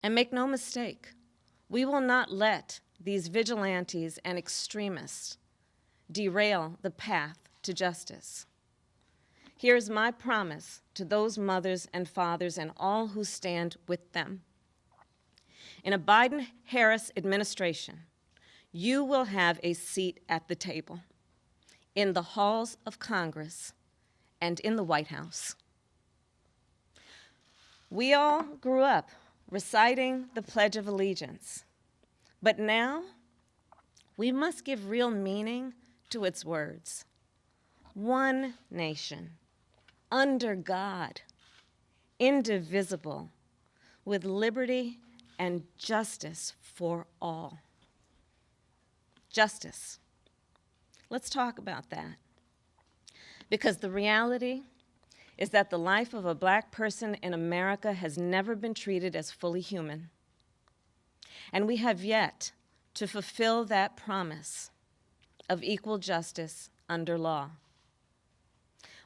And make no mistake, we will not let these vigilantes and extremists derail the path to justice. Here's my promise to those mothers and fathers and all who stand with them. In a Biden-Harris administration, you will have a seat at the table, in the halls of Congress and in the White House. We all grew up reciting the Pledge of Allegiance, but now we must give real meaning to its words. One nation, under God, indivisible, with liberty and justice for all. Justice. Let's talk about that. Because the reality is that the life of a Black person in America has never been treated as fully human. And we have yet to fulfill that promise of equal justice under law.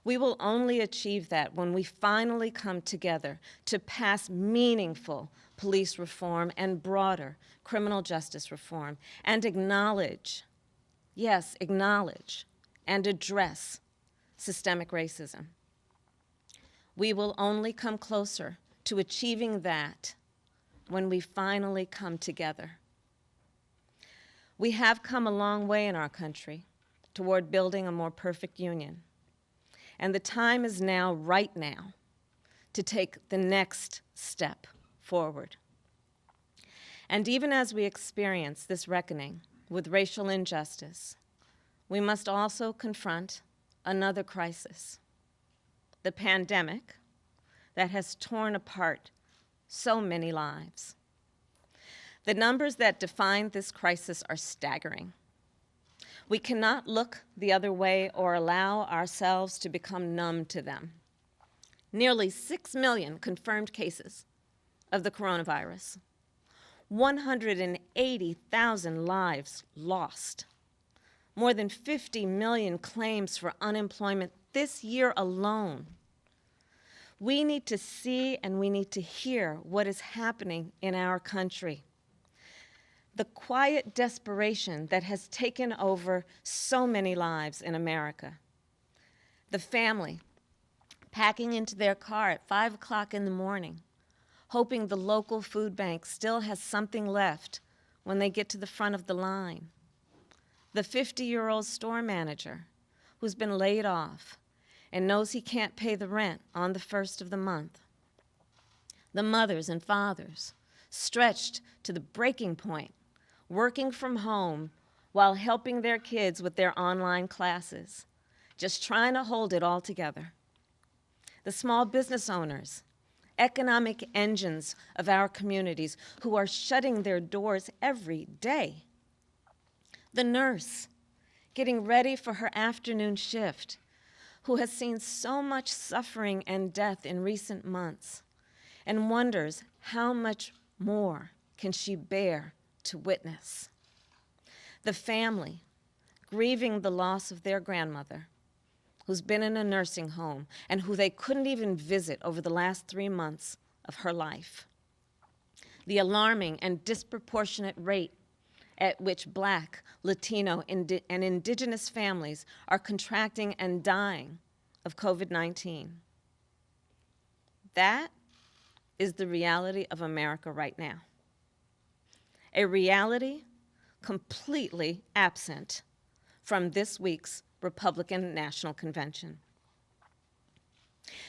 We will only achieve that when we finally come together to pass meaningful police reform and broader criminal justice reform and acknowledge, yes, acknowledge and address systemic racism. We will only come closer to achieving that when we finally come together. We have come a long way in our country toward building a more perfect union. And the time is now, right now, to take the next step forward. And even as we experience this reckoning with racial injustice, we must also confront another crisis, the pandemic that has torn apart so many lives. The numbers that define this crisis are staggering. We cannot look the other way or allow ourselves to become numb to them. Nearly 6 million confirmed cases of the coronavirus, 180,000 lives lost, more than 50 million claims for unemployment this year alone. We need to see and we need to hear what is happening in our country. The quiet desperation that has taken over so many lives in America. The family packing into their car at 5 o'clock in the morning, hoping the local food bank still has something left when they get to the front of the line. The 50-year-old store manager who's been laid off and knows he can't pay the rent on the first of the month. The mothers and fathers stretched to the breaking point, working from home while helping their kids with their online classes, just trying to hold it all together. The small business owners, economic engines of our communities who are shutting their doors every day. The nurse getting ready for her afternoon shift, who has seen so much suffering and death in recent months and wonders how much more can she bear to witness. The family grieving the loss of their grandmother, who's been in a nursing home and who they couldn't even visit over the last 3 months of her life. The alarming and disproportionate rate at which Black, Latino, and indigenous families are contracting and dying of COVID-19. That is the reality of America right now. A reality completely absent from this week's Republican National Convention.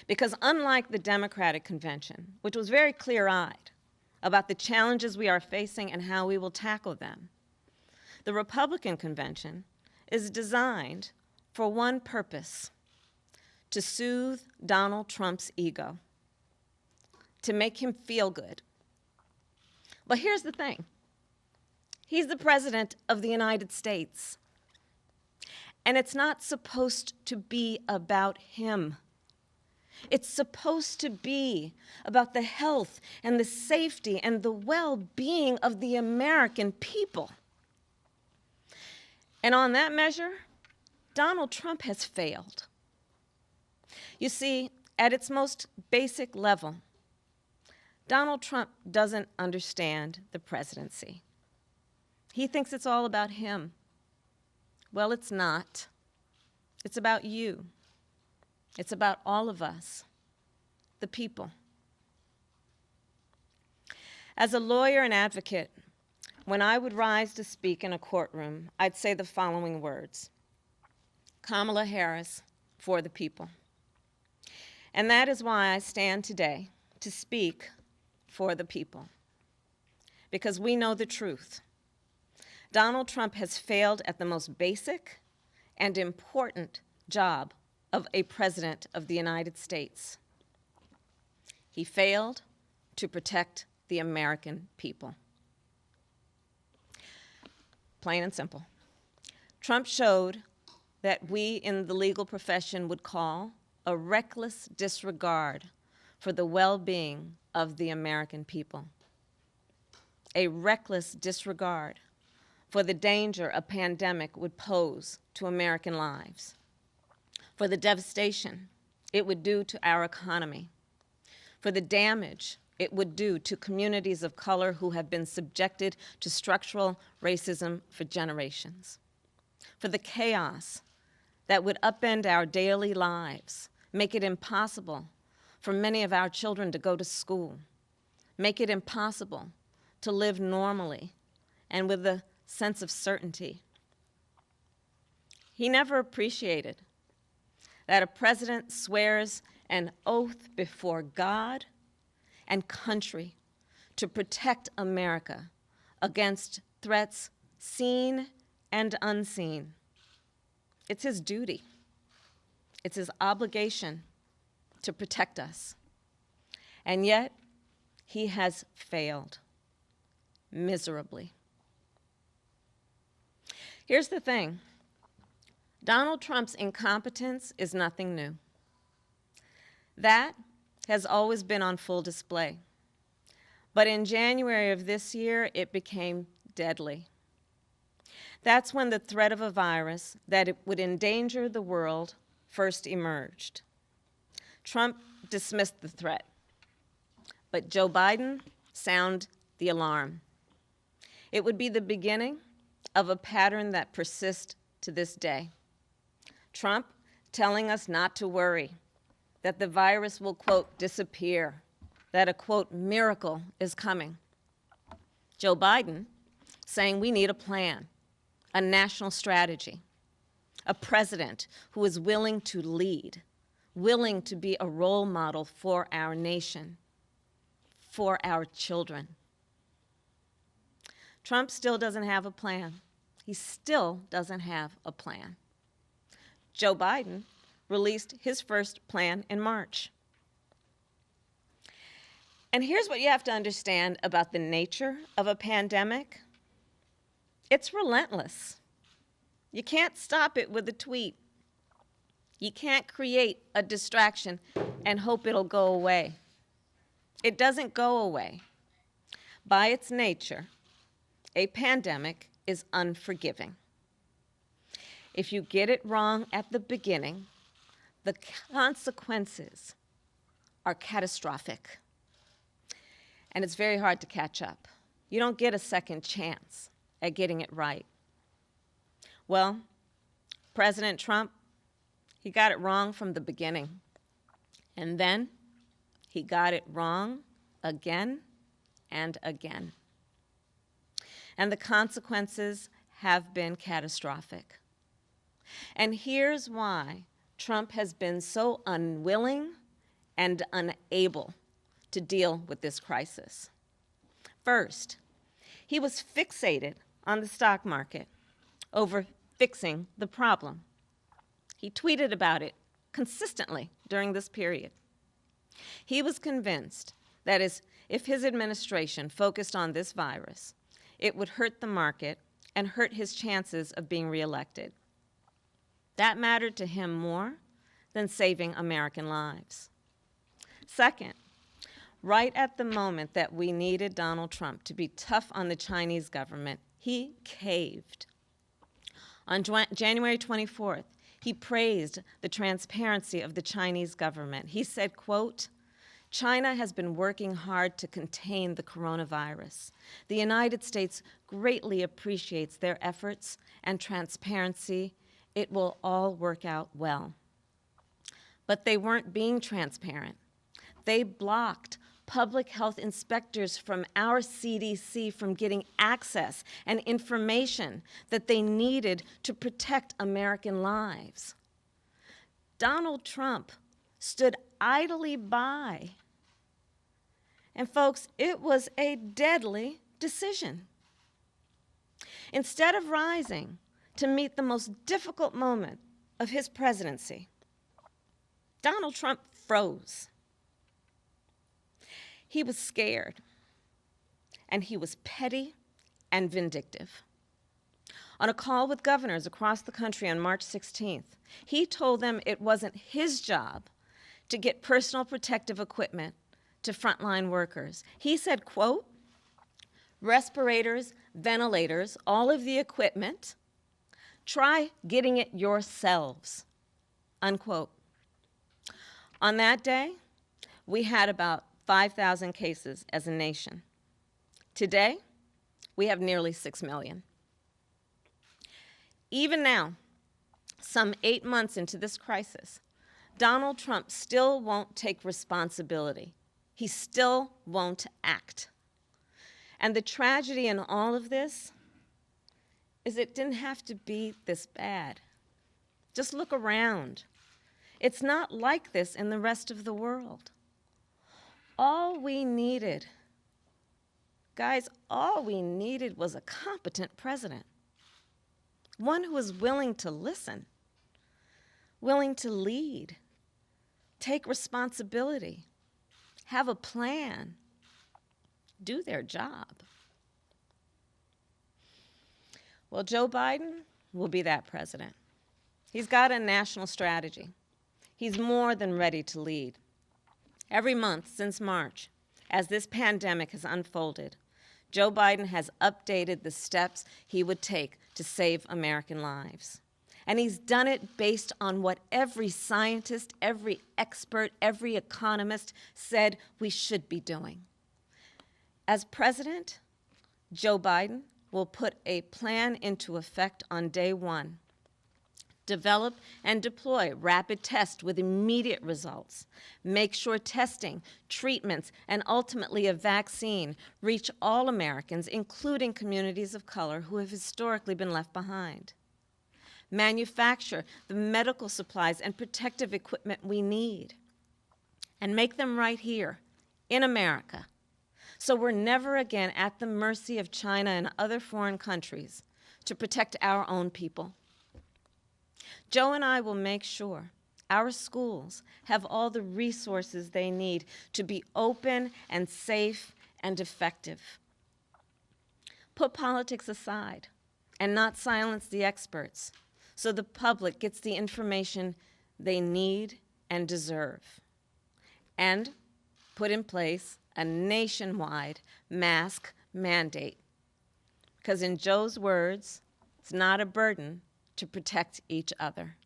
Because unlike the Democratic Convention, which was very clear-eyed about the challenges we are facing and how we will tackle them, the Republican Convention is designed for one purpose: to soothe Donald Trump's ego, to make him feel good. But here's the thing. He's the President of the United States. And it's not supposed to be about him. It's supposed to be about the health and the safety and the well-being of the American people. And on that measure, Donald Trump has failed. You see, at its most basic level, Donald Trump doesn't understand the presidency. He thinks it's all about him. Well, it's not. It's about you. It's about all of us, the people. As a lawyer and advocate, when I would rise to speak in a courtroom, I'd say the following words: Kamala Harris, for the people. And that is why I stand today to speak for the people, because we know the truth. Donald Trump has failed at the most basic and important job of a president of the United States. He failed to protect the American people. Plain and simple. Trump showed that we in the legal profession would call a reckless disregard for the well-being of the American people. A reckless disregard for the danger a pandemic would pose to American lives, for the devastation it would do to our economy, for the damage it would do to communities of color who have been subjected to structural racism for generations, for the chaos that would upend our daily lives, make it impossible for many of our children to go to school, make it impossible to live normally and with a sense of certainty. He never appreciated that a president swears an oath before God and country to protect America against threats seen and unseen. It's his duty. It's his obligation to protect us. And yet, he has failed miserably. Here's the thing. Donald Trump's incompetence is nothing new. That has always been on full display. But in January of this year, it became deadly. That's when the threat of a virus that it would endanger the world first emerged. Trump dismissed the threat, but Joe Biden sounded the alarm. It would be the beginning of a pattern that persists to this day. Trump telling us not to worry, that the virus will, quote, disappear, that a, quote, miracle is coming. Joe Biden saying we need a plan, a national strategy, a president who is willing to lead, willing to be a role model for our nation, for our children. Trump still doesn't have a plan. He still doesn't have a plan. Joe Biden released his first plan in March. And here's what you have to understand about the nature of a pandemic. It's relentless. You can't stop it with a tweet. You can't create a distraction and hope it'll go away. It doesn't go away. By its nature, a pandemic is unforgiving. If you get it wrong at the beginning, the consequences are catastrophic. And it's very hard to catch up. You don't get a second chance at getting it right. Well, President Trump, he got it wrong from the beginning. And then he got it wrong again and again. And the consequences have been catastrophic. And here's why Trump has been so unwilling and unable to deal with this crisis. First, he was fixated on the stock market over fixing the problem. He tweeted about it consistently during this period. He was convinced that if his administration focused on this virus, it would hurt the market and hurt his chances of being reelected. That mattered to him more than saving American lives. Second, right at the moment that we needed Donald Trump to be tough on the Chinese government, he caved. On January 24th, he praised the transparency of the Chinese government. He said, quote, China has been working hard to contain the coronavirus. The United States greatly appreciates their efforts and transparency. It will all work out well. But they weren't being transparent. They blocked public health inspectors from our CDC from getting access and information that they needed to protect American lives. Donald Trump stood idly by. And folks, it was a deadly decision. Instead of rising to meet the most difficult moment of his presidency, Donald Trump froze. He was scared, and he was petty and vindictive. On a call with governors across the country on March 16th, he told them it wasn't his job to get personal protective equipment to frontline workers. He said, quote, respirators, ventilators, all of the equipment, try getting it yourselves, unquote. On that day, we had about 5,000 cases as a nation. Today, we have nearly 6 million. Even now, some 8 months into this crisis, Donald Trump still won't take responsibility. He still won't act. And the tragedy in all of this is it didn't have to be this bad. Just look around. It's not like this in the rest of the world. All we needed, guys, all we needed was a competent president. One who was willing to listen, willing to lead, take responsibility, have a plan, do their job. Well, Joe Biden will be that president. He's got a national strategy. He's more than ready to lead. Every month since March, as this pandemic has unfolded, Joe Biden has updated the steps he would take to save American lives. And he's done it based on what every scientist, every expert, every economist said we should be doing. As president, Joe Biden will put a plan into effect on day one. Develop and deploy rapid tests with immediate results. Make sure testing, treatments, and ultimately a vaccine reach all Americans, including communities of color who have historically been left behind. Manufacture the medical supplies and protective equipment we need. And make them right here in America, so we're never again at the mercy of China and other foreign countries to protect our own people. Joe and I will make sure our schools have all the resources they need to be open and safe and effective. Put politics aside and not silence the experts so the public gets the information they need and deserve. And put in place a nationwide mask mandate. Because in Joe's words, it's not a burden to protect each other.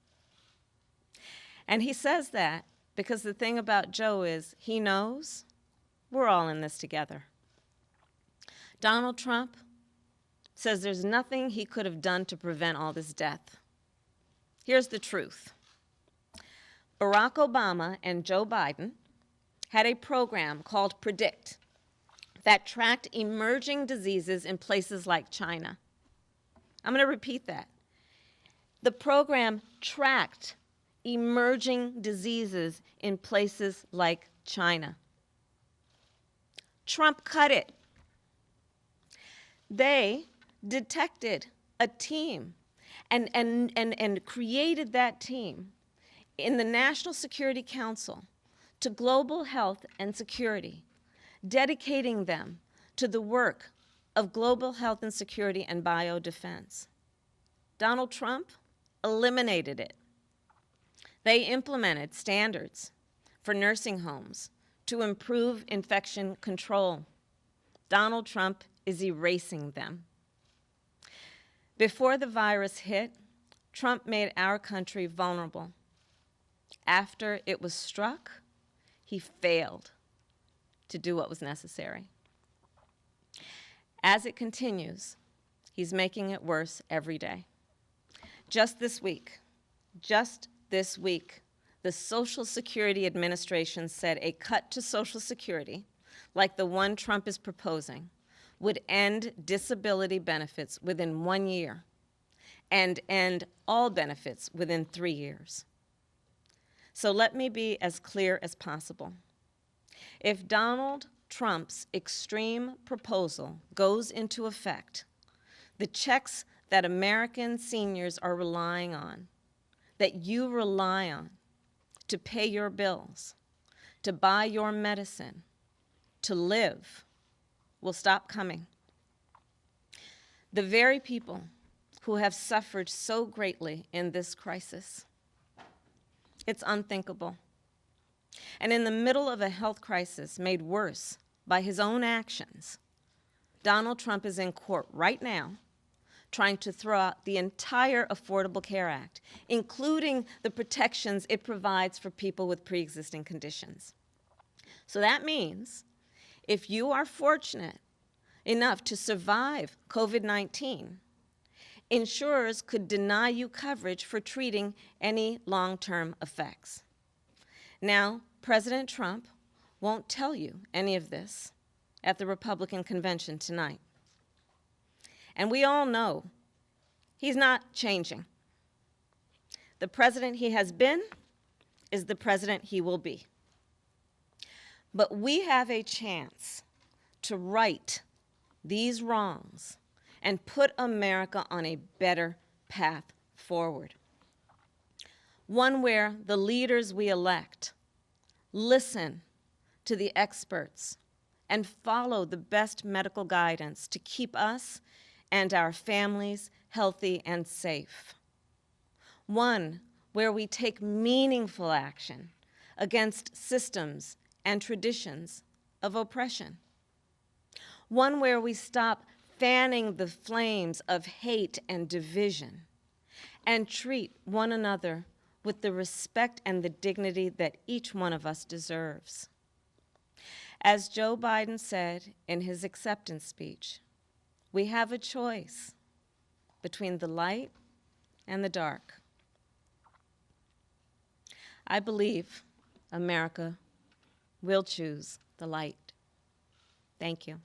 And he says that because the thing about Joe is he knows we're all in this together. Donald Trump says there's nothing he could have done to prevent all this death. Here's the truth. Barack Obama and Joe Biden had a program called PREDICT that tracked emerging diseases in places like China. I'm going to repeat that. The program tracked emerging diseases in places like China. Trump cut it. They detected a team and created that team in the National Security Council to global health and security, dedicating them to the work of global health and security and biodefense. Donald Trump eliminated it. They implemented standards for nursing homes to improve infection control. Donald Trump is erasing them. Before the virus hit, Trump made our country vulnerable. After it was struck, he failed to do what was necessary. As it continues, he's making it worse every day. Just this week, the Social Security Administration said a cut to Social Security, like the one Trump is proposing, would end disability benefits within 1 year and end all benefits within 3 years. So let me be as clear as possible. If Donald Trump's extreme proposal goes into effect, the checks that American seniors are relying on, that you rely on to pay your bills, to buy your medicine, to live, will stop coming. The very people who have suffered so greatly in this crisis. It's unthinkable. And in the middle of a health crisis made worse by his own actions, Donald Trump is in court right now trying to throw out the entire Affordable Care Act, including the protections it provides for people with pre-existing conditions. So that means if you are fortunate enough to survive COVID-19, insurers could deny you coverage for treating any long-term effects. Now, President Trump won't tell you any of this at the Republican convention tonight. And we all know he's not changing. The president he has been is the president he will be. But we have a chance to right these wrongs and put America on a better path forward. One where the leaders we elect listen to the experts and follow the best medical guidance to keep us and our families healthy and safe. One where we take meaningful action against systems and traditions of oppression. One where we stop fanning the flames of hate and division and treat one another with the respect and the dignity that each one of us deserves. As Joe Biden said in his acceptance speech, we have a choice between the light and the dark. I believe America will choose the light. Thank you.